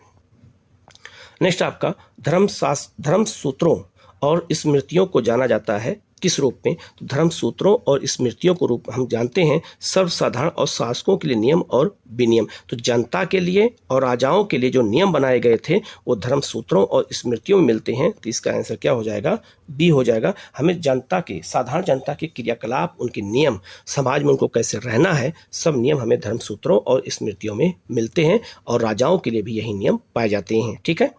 नेक्स्ट आपका, धर्म सूत्रों और स्मृतियों को जाना जाता है किस रूप में? तो धर्म सूत्रों और स्मृतियों को रूप हम जानते हैं सर्वसाधारण और शासकों के लिए नियम और विनियम। तो जनता के लिए और राजाओं के लिए जो नियम बनाए गए थे वो धर्म सूत्रों और स्मृतियों में मिलते हैं। तो इसका आंसर क्या हो जाएगा? बी हो जाएगा। हमें जनता के, साधारण जनता के क्रियाकलाप, उनके नियम, समाज में उनको कैसे रहना है, सब नियम हमें धर्म सूत्रों और स्मृतियों में मिलते हैं और राजाओं के लिए भी यही नियम पाए जाते हैं। ठीक है,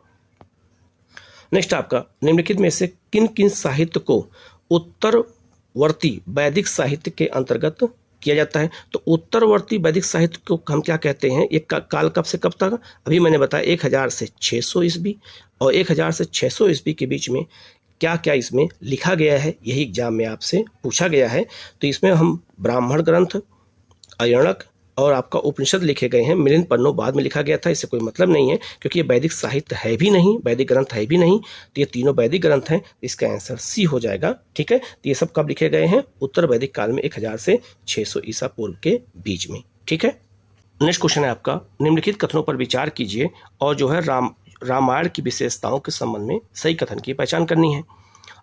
नेक्स्ट आपका, निम्नलिखित में से किन किन साहित्य को उत्तरवर्ती वैदिक साहित्य के अंतर्गत किया जाता है? तो उत्तरवर्ती वैदिक साहित्य को हम क्या कहते हैं? ये काल कब से कब तक? अभी मैंने बताया 1000 से 600 ईस्वी, और 1000 से 600 ईस्वी के बीच में क्या क्या इसमें लिखा गया है, यही एग्जाम में आपसे पूछा गया है। तो इसमें हम ब्राह्मण ग्रंथ, अयणक और आपका उपनिषद लिखे गए हैं। मिलिंद पन्नों बाद में लिखा गया था, इससे कोई मतलब नहीं है क्योंकि ये वैदिक साहित्य है भी नहीं, वैदिक ग्रंथ है भी नहीं। तो ये तीनों वैदिक ग्रंथ हैं। इसका आंसर सी हो जाएगा। ठीक है, तो ये सब कब लिखे गए हैं? उत्तर वैदिक काल में 1000 से 600 ईसा पूर्व के बीच में। ठीक है, नेक्स्ट क्वेश्चन है आपका, निम्नलिखित कथनों पर विचार कीजिए और जो है रामायण की विशेषताओं के संबंध में सही कथन की पहचान करनी है।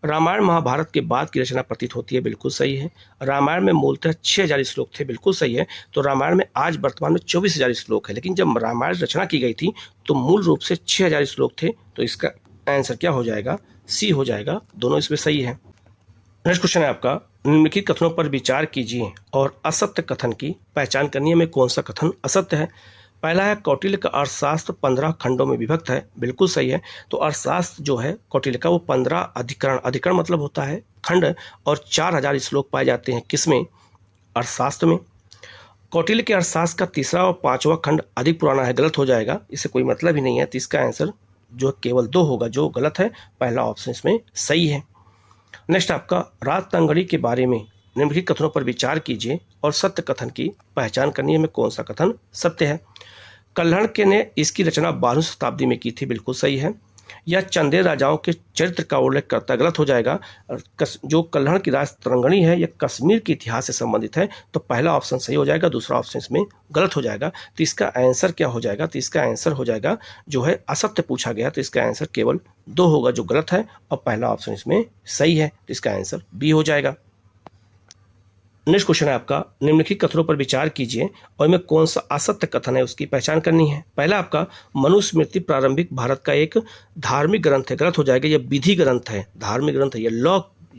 रामायण महाभारत के बाद की रचना प्रतीत होती है, बिल्कुल सही है। रामायण में मूलतः 6000 श्लोक थे, बिल्कुल सही है। तो रामायण में आज वर्तमान में 24000 श्लोक है, लेकिन जब रामायण रचना की गई थी तो मूल रूप से 6000 श्लोक थे। तो इसका आंसर क्या हो जाएगा? सी हो जाएगा। दोनों इसमें सही है। नेक्स्ट क्वेश्चन है आपका, निम्नलिखित कथनों पर विचार कीजिए और असत्य कथन की पहचान करनी है। में कौन सा कथन असत्य है? पहला है, कौटिल्य का अर्थशास्त्र 15 खंडों में विभक्त है, बिल्कुल सही है। तो अर्थशास्त्र जो है कौटिल्य का वो 15 अधिकरण मतलब होता है खंड, और 4000 श्लोक पाए जाते हैं किसमें? अर्थशास्त्र में। कौटिल्य के अर्थशास्त्र का तीसरा और 5वां खंड अधिक पुराना है, गलत हो जाएगा, इससे कोई मतलब ही नहीं है। तो इसका आंसर जो केवल 2 होगा, जो गलत है। पहला ऑप्शन इसमें सही है। नेक्स्ट आपका, राजतंगड़ी के बारे में निम्नलिखित कथनों पर विचार कीजिए और सत्य कथन की पहचान करनी है। में कौन सा कथन सत्य है? कल्हण के ने इसकी रचना 12वीं शताब्दी में की थी, बिल्कुल सही है। यह चंदेल राजाओं के चरित्र का उल्लेख करता गलत हो जाएगा। जो कल्हड़ की राज तरंगणी है यह कश्मीर के इतिहास से संबंधित है, तो पहला ऑप्शन सही हो जाएगा, दूसरा ऑप्शन इसमें गलत हो जाएगा। तो इसका आंसर क्या हो जाएगा? तो इसका आंसर हो जाएगा जो है असत्य पूछा गया, तो इसका आंसर केवल 2 होगा जो गलत है, और पहला ऑप्शन इसमें सही है, तो इसका आंसर बी हो जाएगा। नेक्स्ट क्वेश्चन है आपका, निम्नलिखित कथनों पर विचार कीजिए और इनमें कौन सा असत्य कथन है उसकी पहचान करनी है। पहला आपका, मनुस्मृति प्रारंभिक भारत का एक धार्मिक ग्रंथ है, गलत हो जाएगा। यह विधि ग्रंथ है, धार्मिक ग्रंथ है, यह लॉ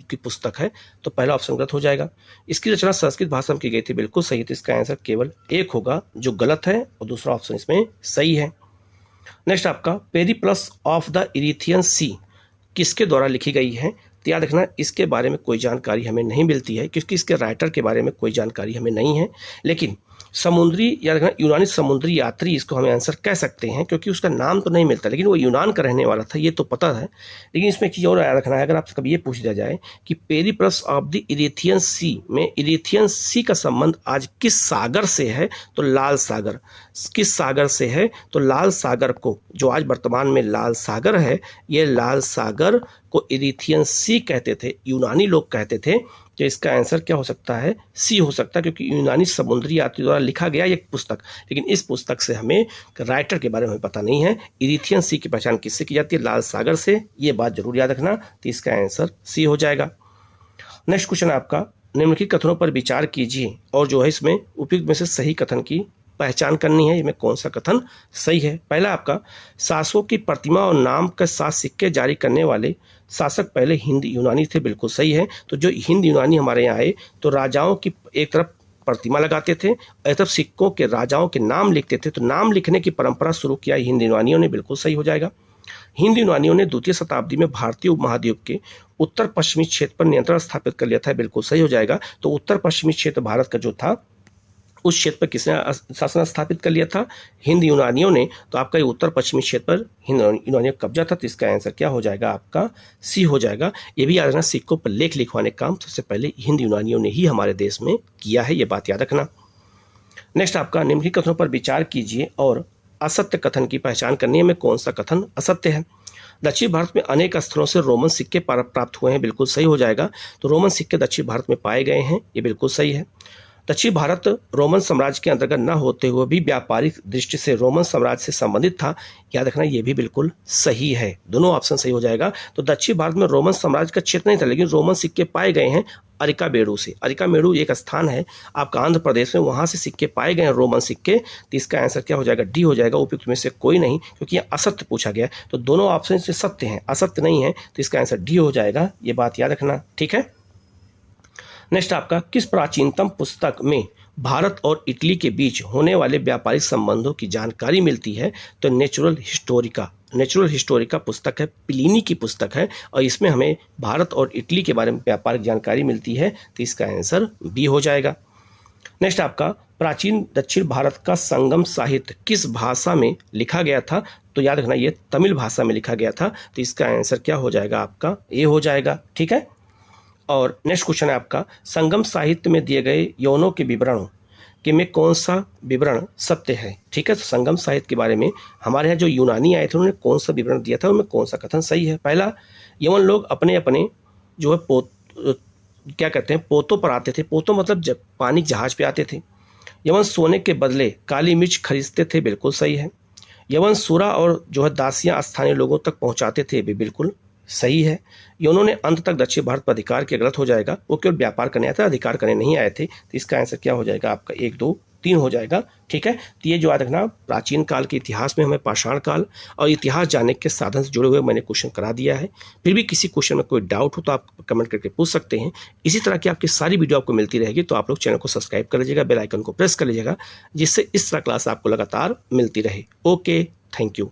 की पुस्तक है, तो पहला ऑप्शन गलत हो जाएगा। इसकी रचना संस्कृत भाषा में की गई थी, बिल्कुल सही, तो इसका आंसर केवल 1 होगा जो गलत है, और दूसरा ऑप्शन इसमें सही है। नेक्स्ट आपका, पेरिप्लस ऑफ द इरिथियन सी किसके द्वारा लिखी गई है? तो याद रखना इसके बारे में कोई जानकारी हमें नहीं मिलती है, क्योंकि इसके राइटर के बारे में कोई जानकारी हमें नहीं है, लेकिन समुद्री याद रखना यूनानी समुद्री यात्री इसको हमें आंसर कह सकते हैं, क्योंकि उसका नाम तो नहीं मिलता, लेकिन वो यूनान का रहने वाला था, ये तो पता है। लेकिन इसमें एक चीज़ और याद रखना है, अगर आपसे कभी ये पूछ दिया जाए कि पेरिप्लस ऑफ द इरिथियन सी में इरिथियन सी का संबंध आज किस सागर से है, तो लाल सागर। किस सागर से है? तो लाल सागर को, जो आज वर्तमान में लाल सागर है, ये लाल सागर को इरिथियन सी कहते थे, यूनानी लोग कहते थे। तो इसका आंसर क्या हो सकता है? सी हो सकता है, क्योंकि यूनानी समुद्री यात्री द्वारा लिखा गया एक पुस्तक, लेकिन इस पुस्तक से हमें राइटर के बारे में पता नहीं है। इरिथियन सी की पहचान किससे की जाती है? लाल सागर से, ये बात जरूर याद रखना, तो इसका आंसर सी हो जाएगा। नेक्स्ट क्वेश्चन आपका, निम्नलिखित कथनों पर विचार कीजिए और जो है इसमें उपयुक्त में से सही कथन की पहचान करनी है, इसमें कौन सा कथन सही है। पहला आपका, शासकों की प्रतिमा और नाम के साथ सिक्के जारी करने वाले शासक पहले हिंद यूनानी थे, बिल्कुल सही है। तो जो हिंद यूनानी हमारे यहाँ आए तो राजाओं की एक तरफ प्रतिमा लगाते थे, एक तरफ सिक्कों के राजाओं के नाम लिखते थे, तो नाम लिखने की परंपरा शुरू किया हिंद यूनानियों ने, बिल्कुल सही हो जाएगा। हिंद यूनानियों ने 2वीं शताब्दी में भारतीय उपमहाद्वीप के उत्तर पश्चिमी क्षेत्र पर नियंत्रण स्थापित कर लिया था, बिल्कुल सही हो जाएगा। तो उत्तर पश्चिमी क्षेत्र भारत का जो था उस क्षेत्र पर किसने शासन स्थापित कर लिया था? हिंद यूनानियों ने। तो आपका ये उत्तर पश्चिमी क्षेत्र पर हिंद यूनानियों का कब्जा था, तो इसका आंसर क्या हो जाएगा? आपका सी हो जाएगा। ये भी याद रखना, सिक्कों पर लेख लिखवाने का काम सबसे पहले हिंद यूनानियों ने ही हमारे देश में किया है, ये बात याद रखना। नेक्स्ट आपका, निम्नलिखित कथनों पर विचार कीजिए और असत्य कथन की पहचान करनी है, में कौन सा कथन असत्य है। दक्षिण भारत में अनेक स्थलों से रोमन सिक्के प्राप्त हुए हैं, बिल्कुल सही हो जाएगा। तो रोमन सिक्के दक्षिण भारत में पाए गए हैं, ये बिल्कुल सही है। दक्षिण भारत रोमन साम्राज्य के अंतर्गत न होते हुए भी व्यापारिक दृष्टि से रोमन साम्राज्य से संबंधित था, याद रखना ये भी बिल्कुल सही है, दोनों ऑप्शन सही हो जाएगा। तो दक्षिण भारत में रोमन साम्राज्य का क्षेत्र नहीं था, लेकिन रोमन सिक्के पाए गए हैं अरिकामेडू से। अरिकामेडू एक स्थान है आपका आंध्र प्रदेश में, वहां से सिक्के पाए गए हैं रोमन सिक्के, तो इसका आंसर क्या हो जाएगा? डी हो जाएगा। उपयुक्त में से कोई नहीं, क्योंकि यह असत्य पूछा गया, तो दोनों ऑप्शन से सत्य हैं, असत्य नहीं है, तो इसका आंसर डी हो जाएगा, ये बात याद रखना, ठीक है। नेक्स्ट आपका, किस प्राचीनतम पुस्तक में भारत और इटली के बीच होने वाले व्यापारिक संबंधों की जानकारी मिलती है? तो नेचुरल हिस्टोरिका पुस्तक है, प्लिनी की पुस्तक है, और इसमें हमें भारत और इटली के बारे में व्यापारिक जानकारी मिलती है, तो इसका आंसर बी हो जाएगा। नेक्स्ट आपका, प्राचीन दक्षिण भारत का संगम साहित्य किस भाषा में लिखा गया था? तो याद रखना ये तमिल भाषा में लिखा गया था, तो इसका आंसर क्या हो जाएगा? आपका ए हो जाएगा, ठीक है। और नेक्स्ट क्वेश्चन है आपका, संगम साहित्य में दिए गए यौनों के विवरणों के में कौन सा विवरण सत्य है? ठीक है, तो संगम साहित्य के बारे में हमारे यहाँ जो यूनानी आए थे उन्होंने कौन सा विवरण दिया था, उनमें कौन सा कथन सही है? पहला, यवन लोग अपने अपने जो है क्या कहते हैं पोतों पर आते थे, पोतों मतलब जब पानी जहाज पे आते थे। यवन सोने के बदले काली मिर्च खरीदते थे, बिल्कुल सही है। यवन सूरा और जो है दासियां स्थानीय लोगों तक पहुंचाते थे, भी बिल्कुल सही है। यवनों ने अंत तक दक्षिण भारत पर अधिकार किया, गलत हो जाएगा, वो केवल व्यापार करने आए थे, अधिकार करने नहीं आए थे, तो इसका आंसर क्या हो जाएगा? आपका 1, 2, 3 हो जाएगा, ठीक है। तो ये जो याद रखना, प्राचीन काल के इतिहास में हमें पाषाण काल और इतिहास जानने के साधन से जुड़े हुए मैंने क्वेश्चन करा दिया है। फिर भी किसी क्वेश्चन में कोई डाउट हो तो आप कमेंट करके पूछ सकते हैं। इसी तरह की आपकी सारी वीडियो आपको मिलती रहेगी, तो आप लोग चैनल को सब्सक्राइब कर लीजिएगा, बेल आइकन को प्रेस कर लीजिएगा, जिससे इस तरह क्लास आपको लगातार मिलती रहे। Okay, thank you.